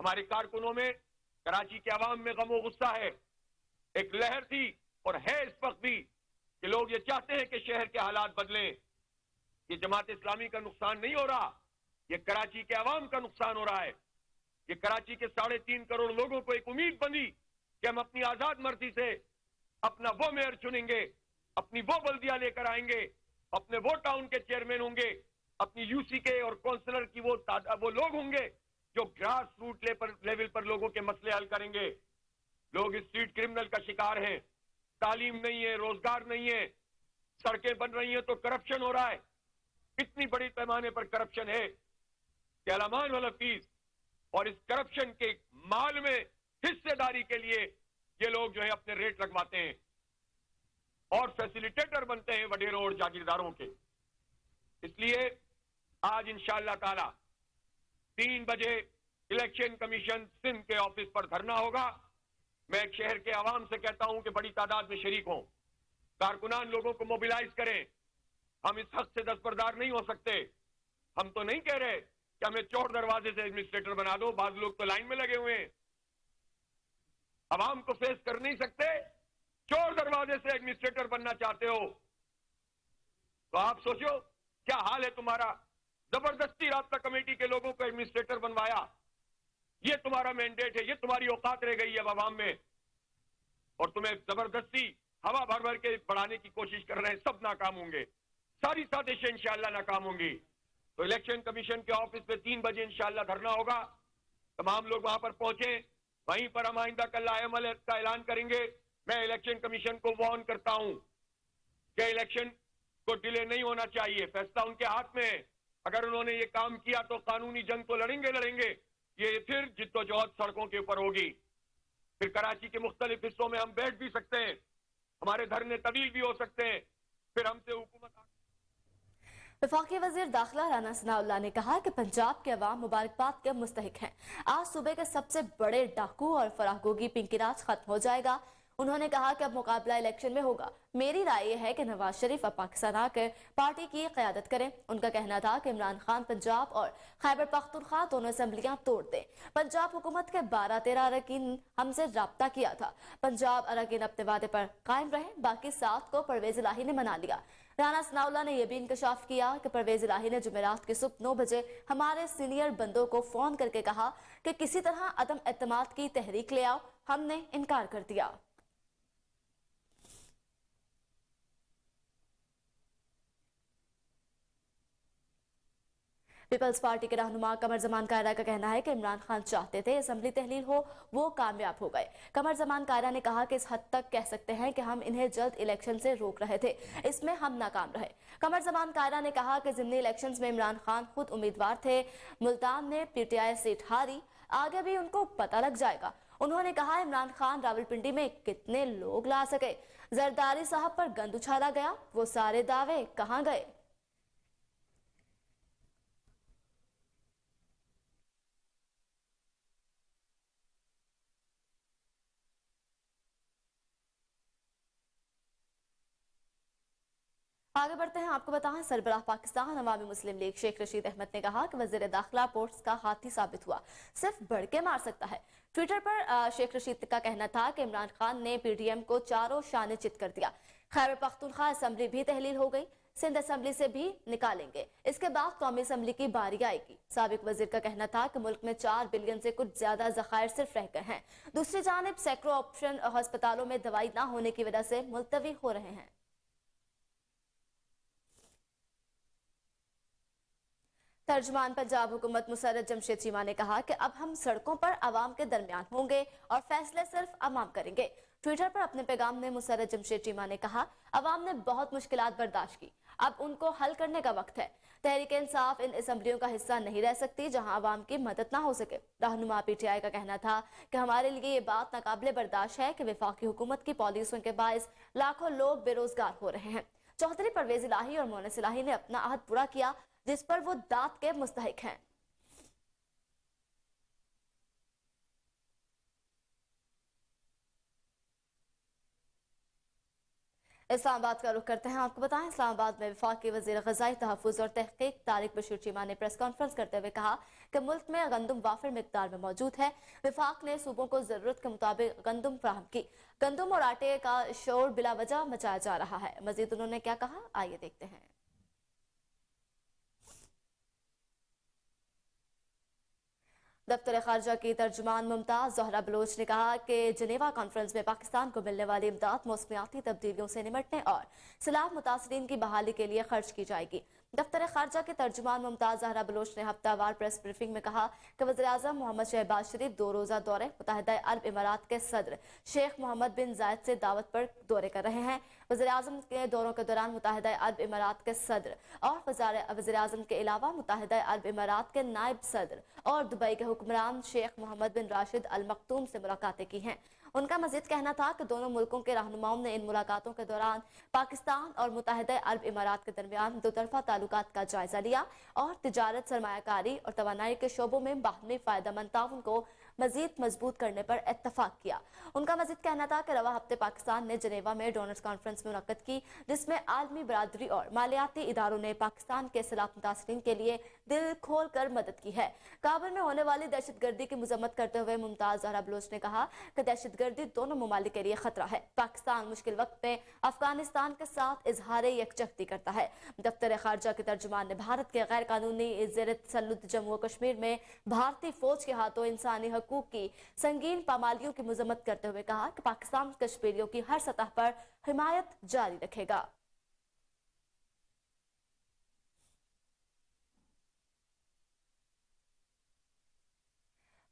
हमारे कारकुनों में, कराची के अवाम में गम और गुस्सा है। एक लहर थी और है इस वक्त भी कि लोग ये चाहते हैं कि शहर के हालात बदलें। ये जमात इस्लामी का नुकसान नहीं हो रहा, ये कराची के अवाम का नुकसान हो रहा है। ये कराची के 3.5 करोड़ लोगों को एक उम्मीद बनी कि हम अपनी आजाद मर्जी से अपना वो मेयर चुनेंगे, अपनी वो बल्दियां लेकर आएंगे, अपने वो टाउन के चेयरमैन होंगे, अपनी यूसी के और काउंसलर की वो लोग होंगे जो ग्रास रूट लेवल पर लोगों के मसले हल करेंगे। लोग स्ट्रीट क्रिमिनल का शिकार हैं, तालीम नहीं है, रोजगार नहीं है, सड़कें बन रही हैं तो करप्शन हो रहा है। इतनी बड़ी पैमाने पर करप्शन है कि अलामान वाला फीस और इस करप्शन के माल में हिस्सेदारी के लिए ये लोग जो है अपने रेट लगवाते हैं और फैसिलिटेटर बनते हैं वडेरों और जागीरदारों के। इसलिए आज इंशाअल्लाह ताला 3 बजे इलेक्शन कमीशन सिंध के ऑफिस पर धरना होगा। मैं एक शहर के आवाम से कहता हूं कि बड़ी तादाद में शरीक हों, कारकुनान लोगों को मोबिलाइज करें। हम इस हक से दस्तबरदार नहीं हो सकते। हम तो नहीं कह रहे कि हमें चौड़ दरवाजे से एडमिनिस्ट्रेटर बना दो, बाज लोग तो लाइन में लगे हुए हैं। आवाम को फेस कर नहीं सकते, चौड़ दरवाजे से एडमिनिस्ट्रेटर बनना चाहते हो तो आप सोचो क्या हाल है तुम्हारा। जबरदस्ती राब्ता कमेटी के लोगों को एडमिनिस्ट्रेटर बनवाया, ये तुम्हारा मैंडेट है, ये तुम्हारी औकात रह गई है अवाम में, और तुम्हें जबरदस्ती हवा भर भर के बढ़ाने की कोशिश कर रहे हैं। सब नाकाम होंगे, सारी साजिशें इंशाअल्लाह नाकाम होंगी। तो इलेक्शन कमीशन के ऑफिस पे 3 बजे इंशाअल्लाह धरना होगा। तमाम लोग वहां पर पहुंचे, वहीं पर हम आइंदा कल अमल का ऐलान करेंगे। मैं इलेक्शन कमीशन को वार्न करता हूं कि इलेक्शन को डिले नहीं होना चाहिए, फैसला उनके हाथ में है। अगर उन्होंने ये काम किया तो कानूनी जंग तो लड़ेंगे। ये फिर जिद्दोजहद सड़कों के ऊपर होगी। फिर कराची के मुख्तलिफ हिस्सों में हम बैठ भी सकते हैं, हमारे धरने तवील भी हो सकते हैं। फिर हमसे हुकूमत वफाकी वजीर दाखिला राना सनाउल्लाह ने कहा कि पंजाब के अवाम मुबारकबाद के मुस्तहिक हैं। आज सूबे के सबसे बड़े डाकू और फराहगोगी पिंकी राज खत्म हो जाएगा। उन्होंने कहा कि अब मुकाबला इलेक्शन में होगा। मेरी राय यह है कि नवाज शरीफ अब पाकिस्तान आकर पार्टी की क़यादत करें। उनका कहना था कि इमरान खान पंजाब और खैबर पख्तूनख्वा दोनों असम्बलियां तोड़ दें। पंजाब हुकूमत के 12-13 अरकान हमसे राब्ता किया था। पंजाब अरकान अपने वादे पर कायम रहे, बाकी 7 को परवेज इलाही ने मना लिया। राना सनाउल्लाह ने यह भी इंकशाफ किया कि परवेज इलाही ने जुमेरात की सुबह 9 बजे हमारे सीनियर बंदों को फोन करके कहा कि किसी तरह अदम एतमाद की तहरीक ले आओ। हमने इनकार कर दिया। पीपल्स पार्टी के रहनुमा कमर जमान कायरा का कहना है कि इमरान खान चाहते थे असेंबली तहलील हो, वो कामयाब हो गए। कमर जमान कायरा ने कहा कि इस हद तक कह सकते हैं कि हम इन्हें जल्द इलेक्शन से रोक रहे थे, इसमें हम नाकाम रहे। कमर जमान कायरा ने कहा कि ज़िमनी इलेक्शंस में इमरान खान खुद उम्मीदवार थे, मुल्तान में पीटीआई सीट हारी, आगे भी उनको पता लग जाएगा। उन्होंने कहा इमरान खान रावलपिंडी में कितने लोग ला सके, जरदारी साहब पर गंद उछाला गया, वो सारे दावे कहाँ गए। आगे बढ़ते हैं। आपको बताएं, सरबराह पाकिस्तान अवामी मुस्लिम लीग शेख रशीद अहमद ने कहा कि वजीर दाखिला पोर्ट्स का हाथी साबित हुआ, सिर्फ बढ़ के मार सकता है। ट्विटर पर शेख रशीद का कहना था कि इमरान खान ने पीडीएम को चारों शाने चित कर दिया। खैबर पख्तूनख्वा असेंबली भी तहलील हो गई, सिंध असेंबली से भी निकालेंगे, इसके बाद कौमी असेंबली की बारी आएगी। साबिक वजीर का कहना था कि मुल्क में 4 बिलियन से कुछ ज्यादा ज़खायर सिर्फ रह गए हैं। दूसरी जानिब सैकड़ों ऑप्शन अस्पतालों में दवाई न होने की वजह से मुलतवी हो रहे हैं। तर्जुमान पंजाब हुकूमत मुसर्रत जमशेद चीमा ने कहा कि अब हम सड़कों पर आवाम के दरमियान होंगे और फैसले सिर्फ आवाम करेंगे। ट्विटर पर अपने पैगाम में मुसर्रत जमशेद चीमा ने कहा आवाम ने बहुत मुश्किलात बर्दाश्त की, अब उनको हल करने का वक्त है। तहरीक इंसाफ इन असम्बलियों का हिस्सा नहीं रह सकती जहां आवाम की मदद ना हो सके। रहनुमा पीटीआई का कहना था कि हमारे लिए ये बात नाकाबिले बर्दाश्त है कि वफाकी हुकूमत की पॉलिसियों के बायस लाखों लोग बेरोजगार हो रहे हैं। चौधरी परवेज इलाही और मोनस इलाही ने अपना अहद पूरा किया जिस पर वो दाद के मुस्तहिक हैं। इस्लामाबाद का रुख करते हैं। आपको बताएं, इस्लामाबाद में वफाकी वजीर ग़ज़ाई तहफ़्फ़ुज़ और तहक़ीक़ तारिक बशीर चीमा ने प्रेस कॉन्फ्रेंस करते हुए कहा कि मुल्क में गंदम वाफिर मिक़दार में मौजूद है। वफाक ने सूबों को ज़रूरत के मुताबिक गंदम फराहम की। गंदम और आटे का शोर बिला वजह मचाया जा रहा है। मजीद उन्होंने क्या कहा, आइए देखते हैं। दफ्तर खारजा की तर्जुमान मुमताज ज़हरा बलोच ने कहा कि जनेवा कॉन्फ्रेंस में पाकिस्तान को मिलने वाली इमदाद मौसमियाती तब्दीलियों से निमटने और सैलाब मुतासरीन की बहाली के लिए खर्च की जाएगी। दफ्तर खारजा के तर्जुमान मुमताज ज़हरा बलोच ने हफ्तावार प्रेस ब्रीफिंग में कहा कि वज़ीर-ए-आज़म मोहम्मद शहबाज शरीफ 2 रोज़ा दौरे मुत्तहिदा अरब इमारात के सदर शेख मोहम्मद बिन जायद से दावत पर दौरे कर रहे हैं। वज़ीर-ए-आज़म के दौरों के दौरान मुत्तहिदा अरब इमारात के सदर और वज़ीर-ए-आज़म के अलावा मुत्तहिदा अरब इमारात के नायब सदर और दुबई के हुक्मरान शेख मोहम्मद बिन राशिद अल मखतूम से मुलाकातें की हैं। उनका मजीद कहना था कि दोनों मुल्कों के रहनुमाओं ने इन मुलाकातों के दौरान पाकिस्तान और मुत्तहिदा अरब इमारात के दरमियान दोतरफा ताल्लुकात का जायजा लिया और तिजारत, सरमायाकारी और तवानाई के शोबों में बाहमी फायदेमंद ताउन को मजीद मजबूत करने पर इत्तफाक किया। उनका मजीद कहना था कि रवा हफ्ते पाकिस्तान ने जेनेवा में डोनर्स कॉन्फ्रेंस मुनक्कद की, जिसमें आलमी बरादरी और मालियाती इदारों ने पाकिस्तान के सैलाब मुतासरीन के लिए दिल खोल कर मदद की है। काबुल में होने वाली दहशतगर्दी की मजम्मत करते हुए मुमताज जहरा बलोच ने कहा कि दहशतगर्दी दोनों ममालिक के लिए खतरा है। पाकिस्तान मुश्किल वक्त में अफगानिस्तान के साथ इजहार यकजहती करता है। दफ्तर खारजा के तर्जुमान ने भारत के गैर कानूनी ज़ेर तसल्लुत जम्मू और कश्मीर में भारतीय फौज के हाथों इंसानी हकूक की संगीन पामालियों की मजम्मत करते हुए कहा कि पाकिस्तान कश्मीरियों की हर सतह पर हिमायत जारी रखेगा।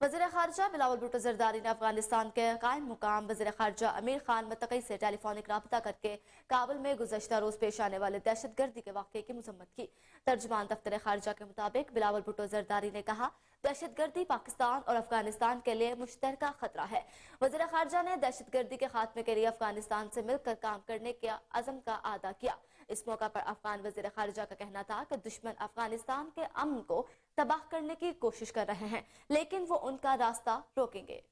वज़ीर ख़ारजा बिलावल भुट्टो ज़रदारी ने अफगानिस्तान के कायम मुकाम वज़ीर ख़ारजा अमीर खान मुत्तकी से टेलीफोनिक राब्ता करके काबुल में गुज़श्ता रोज़ पेश आने वाले दहशतगर्दी के वाक़े की मजम्मत की। तर्जुमान दफ्तर ख़ारजा के मुताबिक बिलावल भुट्टो ज़रदारी ने कहा, दहशतगर्दी पाकिस्तान और अफगानिस्तान के लिए मुश्तरका खतरा है। वज़ीर ख़ारजा ने दहशतगर्दी के खात्मे के लिए अफगानिस्तान से मिलकर काम करने के अज़म का आदा किया। इस मौका पर अफगान वज़ीर ख़ारजा का कहना था कि दुश्मन अफगानिस्तान के अमन को तबाह करने की कोशिश कर रहे हैं, लेकिन वो उनका रास्ता रोकेंगे।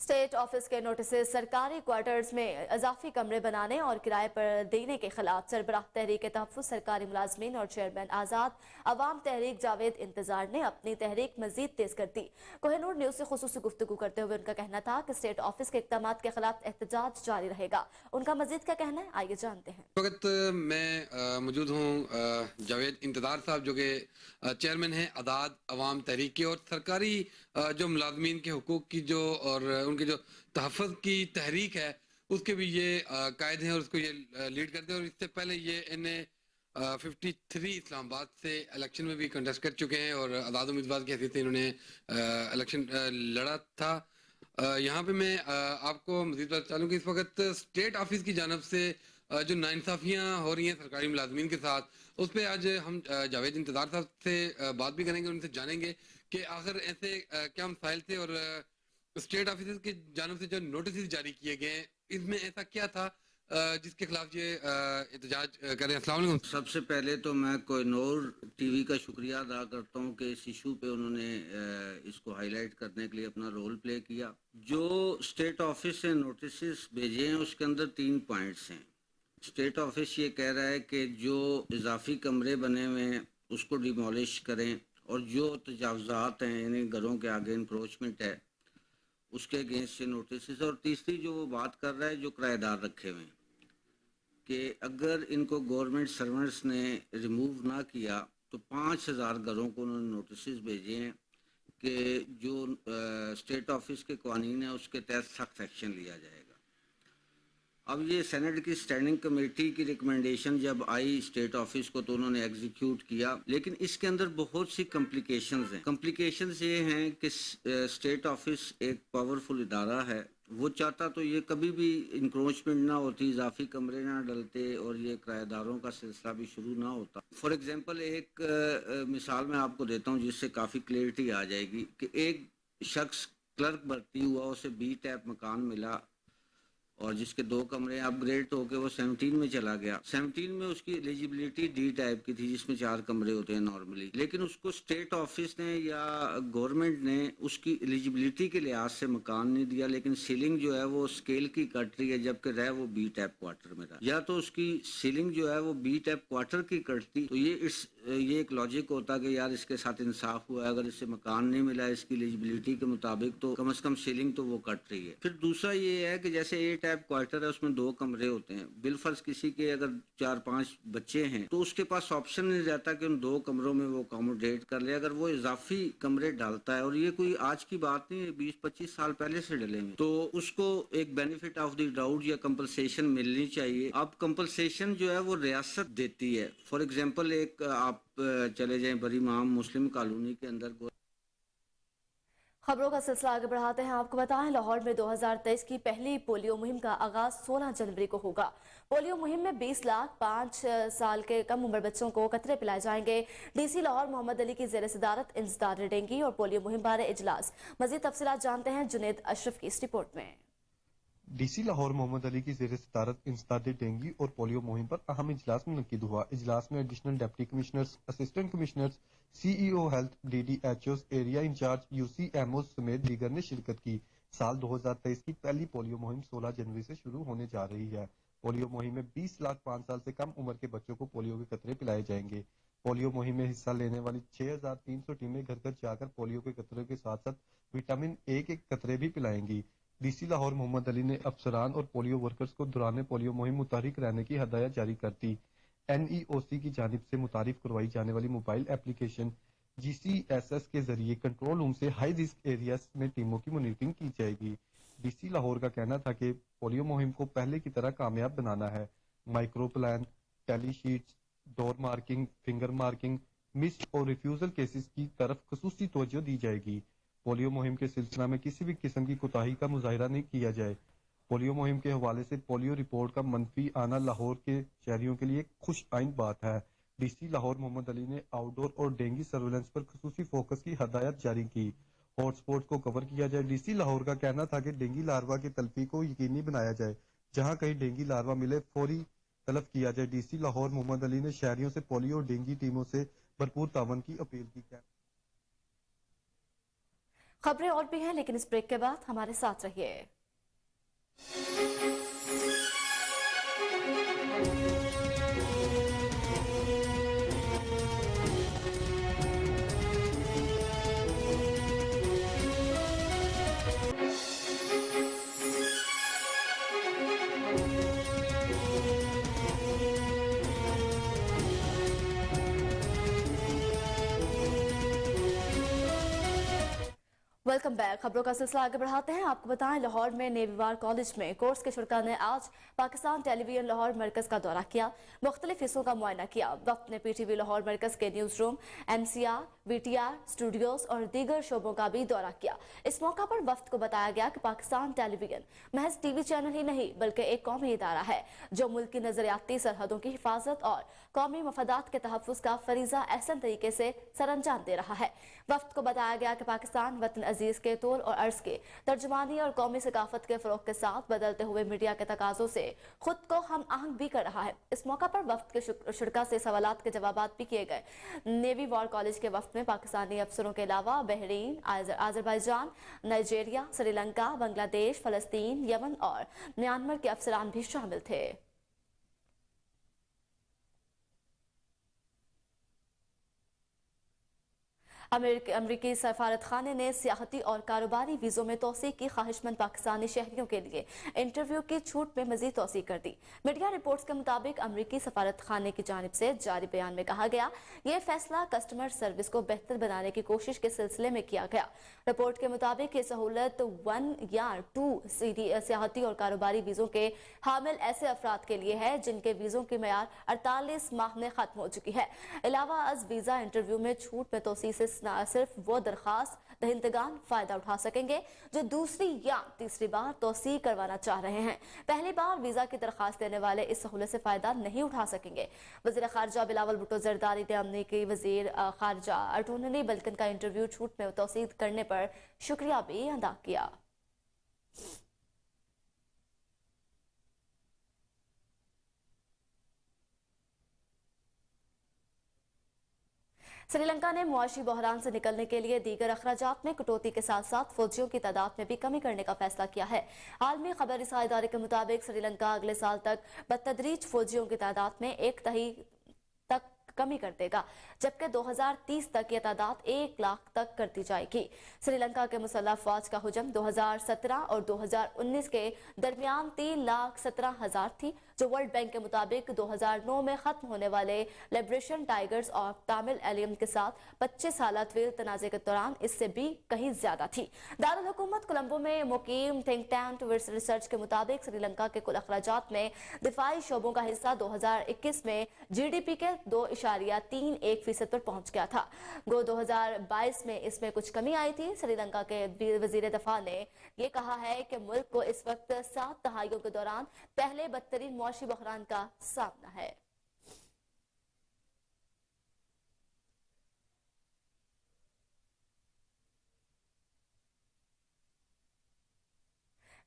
स्टेट ऑफिस के नोटिस सरकारी क्वार्टर्स में इजाफी कमरे बनाने और किराए पर देने के खिलाफ सरबराह तहरीक तहफ़्फ़ुज़ सरकारी मुलाजमीन और चेयरमैन आज़ाद अवाम तहरीक जावेद इंतजार ने अपनी तहरीक मजीद तेज कर दी। कोहिनूर न्यूज़ से खुसूसी गुफ्तगू करते हुए उनका कहना था कि स्टेट ऑफिस के इक़दाम के खिलाफ एहतजाज जारी रहेगा। उनका मजीद क्या कहना है, आइए जानते हैं। इस वक्त मैं मौजूद हूँ जावेद इंतजार साहब जो कि चेयरमैन हैं आज़ाद अवाम तहरीक की, और सरकारी जो मुलाजमीन के हुकूक की जो और उनके जो तहफ़्फ़ुज़ की तहरीक है उसके भी ये कायद हैं और उसको ये लीड करते हैं। और इससे पहले ये इन्हें 53 इस्लामाबाद से इलेक्शन में भी कंटेस्ट कर चुके हैं और आज़ाद उम्मीदवार की हैसियत से इन्होंने इलेक्शन लड़ा था। यहाँ पे मैं आपको मज़ीद बात चालूँ कि इस वक्त स्टेट ऑफिस की जानब से जो नाइंसाफ़ियाँ हो रही हैं सरकारी मुलाजमीन के साथ, उस पर आज हम जावेद इंतजार साहब से बात भी करेंगे, उनसे जानेंगे कि आखिर ऐसे क्या मसाइल थे और स्टेट ऑफिस की जानब से जो नोटिस जारी किए गए हैं इसमें ऐसा क्या था जिसके खिलाफ ये एहतजाज करें। अस्सलाम वालेकुम। सबसे पहले तो मैं कोहिनूर टीवी का शुक्रिया अदा करता हूँ कि इस इशू पे उन्होंने इसको हाईलाइट करने के लिए अपना रोल प्ले किया। जो स्टेट ऑफिस से नोटिस भेजे हैं उसके अंदर 3 पॉइंट्स हैं। स्टेट ऑफिस ये कह रहा है कि जो इजाफी कमरे बने हुए हैं उसको डिमोलिश करें, और जो तजावुज़ात हैं यानी घरों के आगे इंक्रोचमेंट है उसके अगेंस्ट से नोटिस। और तीसरी जो वो बात कर रहा है जो किराएदार रखे हुए हैं कि अगर इनको गवर्नमेंट सर्वेंट्स ने रिमूव ना किया तो 5000 घरों को उन्होंने नोटिस भेजे हैं कि जो स्टेट ऑफिस के कानून है उसके तहत सख्त एक्शन लिया जाएगा। अब ये सेनेट की स्टैंडिंग कमेटी की रिकमेंडेशन जब आई स्टेट ऑफिस को तो उन्होंने एग्जीक्यूट किया, लेकिन इसके अंदर बहुत सी कॉम्प्लिकेशंस हैं। कॉम्प्लिकेशंस ये हैं कि स्टेट ऑफिस एक पावरफुल इदारा है, वो चाहता तो ये कभी भी इंक्रोचमेंट ना होती, इजाफी कमरे ना डलते और ये किराएदारों का सिलसिला भी शुरू ना होता। फॉर एग्जांपल एक मिसाल मैं आपको देता हूँ जिससे काफ़ी क्लियरिटी आ जाएगी कि एक शख्स क्लर्क भर्ती हुआ, उसे बी टाइप मकान मिला और जिसके 2 कमरे अपग्रेड होकर वो 17 में चला गया। 17 में उसकी एलिजिबिलिटी डी टाइप की थी जिसमें 4 कमरे होते हैं नॉर्मली, लेकिन उसको स्टेट ऑफिस ने या गवर्नमेंट ने उसकी एलिजिबिलिटी के लिहाज से मकान नहीं दिया, लेकिन सीलिंग जो है वो स्केल की कट रही है जबकि रह वो बी टाइप क्वार्टर में रहा। या तो उसकी सीलिंग जो है वो बी टाइप क्वार्टर की कटती तो ये एक लॉजिक होता कि यार इसके साथ इंसाफ हुआ है, अगर इससे मकान नहीं मिला इसकी एलिजिबिलिटी के मुताबिक तो कम से कम सीलिंग तो वो कट रही है। फिर दूसरा ये है कि जैसे ए टाइप क्वार्टर है उसमें 2 कमरे होते हैं, बिलफर्ज किसी के अगर 4-5 बच्चे हैं तो उसके पास ऑप्शन नहीं रहता कि उन 2 कमरों में वो अकोमोडेट कर ले। अगर वो इजाफी कमरे डालता है, और ये कोई आज की बात नहीं है, 20-25 साल पहले से डले हैं, तो उसको एक बेनिफिट ऑफ द डाउट या कंपलसेशन मिलनी चाहिए। अब कंपलसेशन जो है वो रियासत देती है। फॉर एग्जाम्पल एक आप चले जाएं बरी इमाम मुस्लिम कॉलोनी के अंदर। खबरों का सिलसिला आगे बढ़ाते हैं। आपको बताएं, लाहौर में 2023 की पहली पोलियो मुहिम का आगाज 16 जनवरी को होगा। पोलियो मुहिम में 20 लाख 5 साल के कम उम्र बच्चों को कतरे पिलाए जाएंगे। डीसी लाहौर मोहम्मद अली की ज़ेर सदारत इंसदार रेडेंगी और पोलियो मुहिम बारे इजलास। मजीद तफसीलात जानते हैं जुनेद अशरफ की इस रिपोर्ट में। ڈی سی لاہور محمد علی کی زیر صدارت انسداد ڈینگی اور پولیو مہم پر اہم اجلاس منعقد ہوا. اجلاس میں additional deputy commissioners, assistant commissioners, C E O health, D D H Os, area in charge, U C M Os سمیت دیگر نے شرکت کی. سال 2023 کی پہلی پولیو مہم 16 جنوری سے شروع ہونے جا رہی ہے. پولیو مہم میں 20 لاکھ 5 سال سے کم عمر کے بچوں کو پولیو کے قطرے پلائے جائیں گے. پولیو مہم میں حصہ لینے والی 6300 ٹیمیں گھر گھر جا کر پولیو کے قطرے کے ساتھ ساتھ وٹامن اے کے قطرے بھی پلائیں گی. ڈی سی لاہور محمد علی نے افسران اور پولیو ورکرز کو دوران پولیو مہم متحرک رہنے کی ہدایت جاری کر دی. این ای او سی کی جانب سے متعارف کروائی جانے والی موبائل اپلیکیشن جی سی ایس ایس کے ذریعے کنٹرول روم سے ہائی رسک ایریاز میں ٹیموں کی مانیٹرنگ کی جائے گی. ڈی سی لاہور کا کہنا تھا کہ پولیو مہم کو پہلے کی طرح کامیاب بنانا ہے. مائکرو پلان، ٹیلی شیٹس، ڈور مارکنگ، فنگر مارکنگ، مسڈ اور ریفیوزل کیسز کی طرف خصوصی توجہ دی جائے گی. پولیو مہم کے سلسلہ میں کسی بھی قسم کی کوتاہی کا مظاہرہ نہیں کیا جائے. پولیو مہم کے حوالے سے پولیو رپورٹ کا منفی آنا لاہور کے شہریوں کے لیے خوش آئند بات ہے. ڈی سی لاہور محمد علی نے آؤٹ ڈور اور ڈینگی سرویلنس پر خصوصی فوکس کی ہدایت جاری کی. ہاٹ اسپاٹ کو کور کیا جائے. ڈی سی لاہور کا کہنا تھا کہ ڈینگی لاروا کی تلفی کو یقینی بنایا جائے. جہاں کہیں ڈینگی لاروا ملے فوری تلف کیا جائے. ڈی سی لاہور محمد علی نے شہریوں سے پولیو اور ڈینگی ٹیموں سے بھرپور تعاون کی اپیل کی. خبریں اور بھی ہیں لیکن اس بریک کے بعد ہمارے ساتھ رہیے. Welcome back. خبروں کا سلسلہ آگے بڑھاتے ہیں. آپ کو بتائیں لاہور میں نیوی وار کالج میں کورس کے شرکاء نے آج پاکستان ٹیلی ویژن لاہور مرکز کا دورہ کیا. مختلف حصوں کا معائنہ کیا. وفد نے پی ٹی وی لاہور مرکز کے news room, M C R, V T R studios اور دیگر شعبوں کا بھی دورہ کیا. اس موقع پر وفد کو بتایا گیا کہ پاکستان ٹیلی ویژن محض ٹی وی چینل ہی نہیں بلکہ ایک قومی ادارہ ہے جو ملک کی نظریاتی سرحدوں کی حفاظت اور قومی مفادات کے تحفظ کا فریضہ احسن طریقے سے سر انجام دے رہا ہے. وفد کو بتایا گیا کہ پاکستان وطن عزیز کے طول اور عرض کے ترجمانی اور قومی ثقافت کے فروغ کے ساتھ بدلتے ہوئے میڈیا کے تقاضوں سے خود کو ہم آہنگ بھی کر رہا ہے. اس موقع پر وفد کے شرکاء سے سوالات کے جوابات بھی کیے گئے. نیوی وار کالج کے وفد میں پاکستانی افسروں کے علاوہ بحرین، آذربائیجان، نائجیریا، سری لنکا، بنگلہ دیش، فلسطین، یمن اور میانمار کے افسران بھی شامل تھے. امریکی سفارت خانے نے سیاحتی اور کاروباری ویزوں میں توسیع کی خواہش مند پاکستانی شہریوں کے لیے انٹرویو کی چھوٹ میں مزید توسیع کر دی. میڈیا رپورٹس کے مطابق امریکی سفارت خانے کی جانب سے جاری بیان میں کہا گیا یہ فیصلہ کسٹمر سروس کو بہتر بنانے کی کوشش کے سلسلے میں کیا گیا. رپورٹ کے مطابق یہ سہولت 1 یا 2 سیاحتی اور کاروباری ویزوں کے حامل ایسے افراد کے لیے ہے جن کے ویزوں کی میعاد 48 ماہ میں ختم ہو چکی ہے. علاوہ از ویزا انٹرویو میں چھوٹ میں توسیع سے صرف وہ درخواست دہندگان فائدہ اٹھا سکیں گے جو دوسری یا تیسری بار توسیع کروانا چاہ رہے ہیں. پہلی بار ویزا کی درخواست دینے والے اس سہولت سے فائدہ نہیں اٹھا سکیں گے. وزیر خارجہ بلاول بھٹو زرداری نے امریکی وزیر خارجہ انٹونی بلنکن کا انٹرویو چھوٹ میں توسیع کرنے پر شکریہ بھی ادا کیا. سری لنکا نے معاشی بحران سے نکلنے کے لیے دیگر اخراجات میں کٹوتی کے ساتھ ساتھ فوجیوں کی تعداد میں بھی کمی کرنے کا فیصلہ کیا ہے. عالمی خبر رساں ادارے کے مطابق سری لنکا اگلے سال تک بتدریج فوجیوں کی تعداد میں 1/3 تک کمی کر دے گا جبکہ 2030 تک یہ تعداد 1 لاکھ تک کر دی جائے گی. سری لنکا کے مسلح افواج کا حجم 2017 اور 2019 کے درمیان 3,17,000 تھی جو ورلڈ بینک کے مطابق 2009 میں ختم ہونے والے لبریشن ٹائگرز آف تامل ایلیم کے ساتھ 25 سالہ طویل تنازع کے دوران اس سے بھی کہیں زیادہ تھی. دارالحکومت کولمبو میں مقیم تھنک ٹینک ریسرچ کے مطابق سری لنکا کے کل اخراجات میں دفاعی شعبوں کا حصہ 2021 میں جی ڈی پی کے 2.31% پر پہنچ گیا تھا. گو 2022 میں اس میں کچھ کمی آئی تھی. سری لنکا کے وزیر دفاع نے یہ کہا ہے کہ ملک کو اس وقت 7 دہائیوں کے دوران پہلے بدترین معاشی بحران کا سامنا ہے.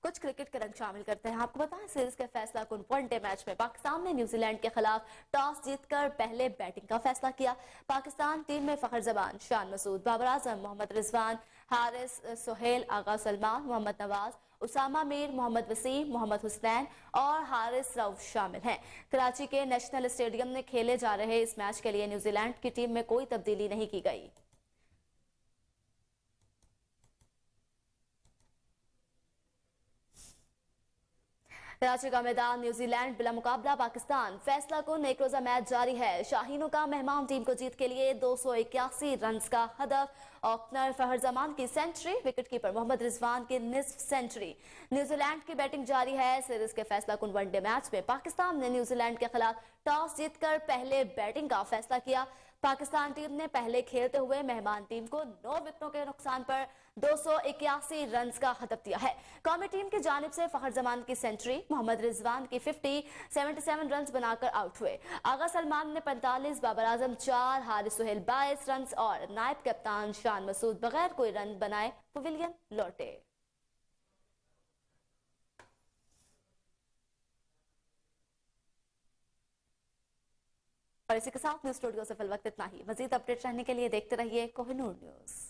कुछ क्रिकेट के रंग शामिल करते हैं। आपको बताएं सीरीज के फैसला कुन वनडे मैच में पाकिस्तान ने न्यूजीलैंड के खिलाफ टॉस जीतकर पहले बैटिंग का फैसला किया। पाकिस्तान टीम में फखर जमान, शान मसूद, बाबर आजम, मोहम्मद रिजवान, हारिस सोहेल, आगा सलमान, मोहम्मद नवाज, उसामा मीर, मोहम्मद वसीम, मोहम्मद हुसैन और हारिस रऊफ शामिल हैं। कराची के नेशनल स्टेडियम में खेले जा रहे इस मैच के लिए न्यूजीलैंड की टीम में कोई तब्दीली नहीं की गई। कराची का मैदान न्यूजीलैंड बिला मुकाबला पाकिस्तान, फैसला कुन एक रोजा मैच जारी है। शाहीनों का मेहमान टीम को जीत के लिए 281 रन का हदफ। ओपनर फखर जमान की सेंचुरी, विकेटकीपर मोहम्मद रिजवान की निस्फ सेंचुरी। न्यूजीलैंड की बैटिंग जारी है। सीरीज के फैसला कुन वनडे मैच में पाकिस्तान ने न्यूजीलैंड के खिलाफ टॉस जीतकर पहले बैटिंग का फैसला किया। पाकिस्तान टीम ने पहले खेलते हुए मेहमान टीम को 9 विकेटों के नुकसान पर 281 रन का हदफ दिया है। कौमी टीम की जानिब से फखर जमान की सेंचुरी, मोहम्मद रिजवान की 50, 77 रन बनाकर आउट हुए। आगा सलमान ने 45, बाबर आजम 4, हारिस सोहेल 22 रन और नायब कप्तान शान मसूद बगैर कोई रन बनाए पवेलियन लौटे। और इसी के साथ न्यूज स्टूडियो से फिल वक्त इतना ही। मजीद अपडेट रहने के लिए देखते रहिए कोहिनूर न्यूज।